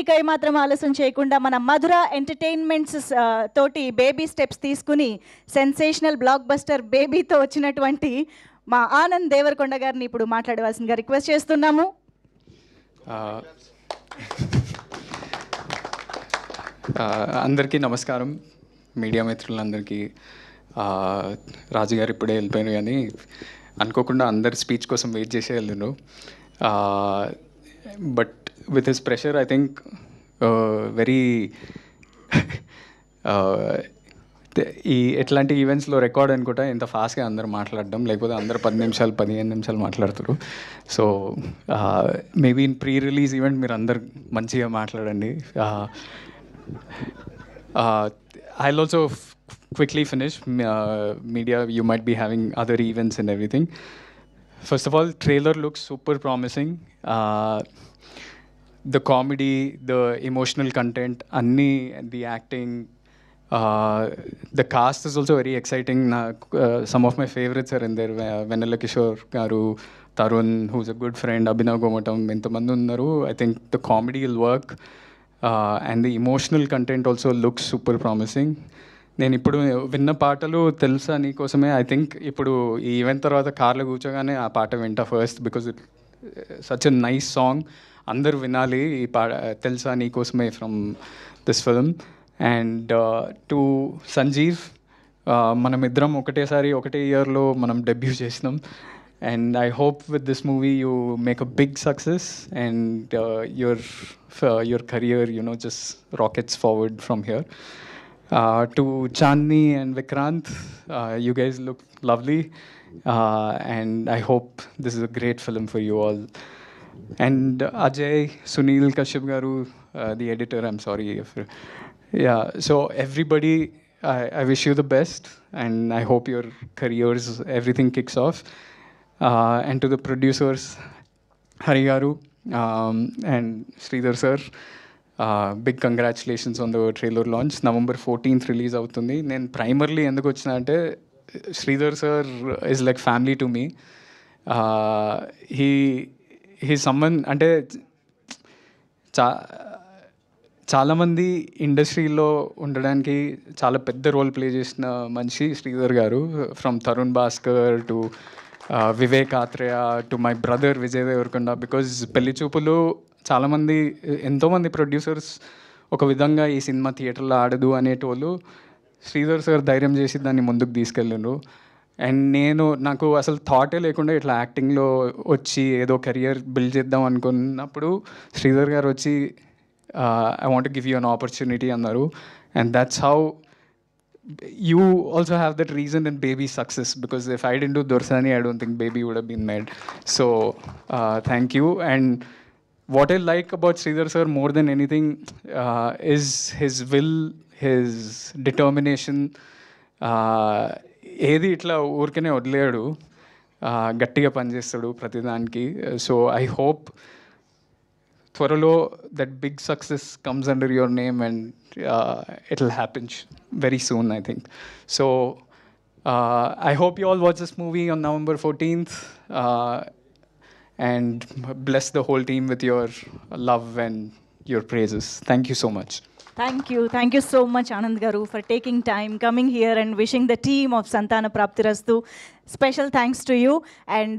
ఇక మాత్రం ఆలస్యం చేయకుండా మన మధుర ఎంటర్టైన్మెంట్స్ తోటి బేబీ స్టెప్స్ తీసుకుని సెన్సేషనల్ బ్లాక్ బస్టర్ బేబీతో వచ్చినటువంటి మా ఆనంద్ దేవరకొండ గారిని ఇప్పుడు మాట్లాడవలసిందిగా రిక్వెస్ట్ చేస్తున్నాము. అందరికీ నమస్కారం, మీడియా మిత్రులందరికీ. రాజుగారు ఇప్పుడే వెళ్ళిపోయారు, కానీ అనుకోకుండా అందరు స్పీచ్ కోసం వెయిట్ చేసే వెళ్ళారు. But with his pressure, I think very ఈ ఎట్లాంటి ఈవెంట్స్లో రికార్డ్ అనుకుంటా ఇంత ఫాస్ట్గా అందరు మాట్లాడడం, లేకపోతే అందరు 10 నిమిషాలు 15 నిమిషాలు మాట్లాడుతారు. So maybe in pre release event మీరు అందరు మంచిగా మాట్లాడండి. I'll also quickly finish. Media, you might be having other events and everything. First of all, trailer looks super promising. The comedy, the emotional content, the acting, the cast is also very exciting. Some of my favorites are in there. Vennela Kishore garu, Tarun, who's a good friend, Abhinav Gomatam, intamandu unnaru. I think the comedy will work, and the emotional content also looks super promising. నేను ఇప్పుడు విన్న పాటలు తెలుసా నీకోసమే. I think ఇప్పుడు ఈ event తర్వాత కార్లో కూర్చోగానే ఆ పాట వింటా first, because it such a nice song. అందరూ వినాలి ఈ పాట, తెలుసా నీకోసమే, from this film. And to Sanjeev, మనమిద్దరం ఒకటే ఇయర్లో మనం డెబ్యూ చేసినాం. And I hope with this movie you make a big success and your career just rockets forward from here. To Chandni and Vikrant, you guys look lovely, and I hope this is a great film for you all. And Ajay, Sunil Kashyap garu, the editor, I'm sorry if so everybody, I wish you the best, and I hope your careers, everything kicks off. And to the producers, Hari garu, and Sridhar sir, big congratulations on the trailer launch. November 14th release అవుతుంది. నేను primarily ఎందుకు వచ్చిన అంటే, Sridhar sir is like family to me. He సమ్మన్ అంటే చాలామంది ఇండస్ట్రీలో ఉండడానికి చాలా పెద్ద రోల్ ప్లే చేసిన మనిషి Sridhar garu. From Tarun Bhaskar to Vivek Athreya to my brother Vijay Deverakonda. Because Pelli Choopulu చాలామంది, ఎంతోమంది ప్రొడ్యూసర్స్ ఒక విధంగా ఈ సినిమా థియేటర్లో ఆడదు అనేటోళ్ళు, శ్రీధర్ సార్ ధైర్యం చేసి దాన్ని ముందుకు తీసుకెళ్ళిండ్రు. అండ్ నాకు అసలు థాటే లేకుండా ఇట్లా యాక్టింగ్లో వచ్చి ఏదో కెరియర్ బిల్డ్ చేద్దాం అనుకున్నప్పుడు శ్రీధర్ గారు వచ్చి I want give you an opportunity అన్నారు. And that's how you also have that reason in Baby's success, because if I didn't do Dorsani, I don't think Baby would have been made. So thank you. And what I like about Sridhar sir more than anything is his will, his determination. ఏది ఇట్లా ఊరికనే వదిలేడు, గట్టిగా పనిచేస్తాడు ప్రతిదానికి. So I hope త్వరలో that big success comes under your name, and it'll happen very soon, I think. So I hope you all watch this movie on November 14th, and bless the whole team with your love and your praises. Thank you so much. Thank you so much, Anand garu, for taking time, coming here and wishing the team of Santana Praptirastu. Special thanks to you. And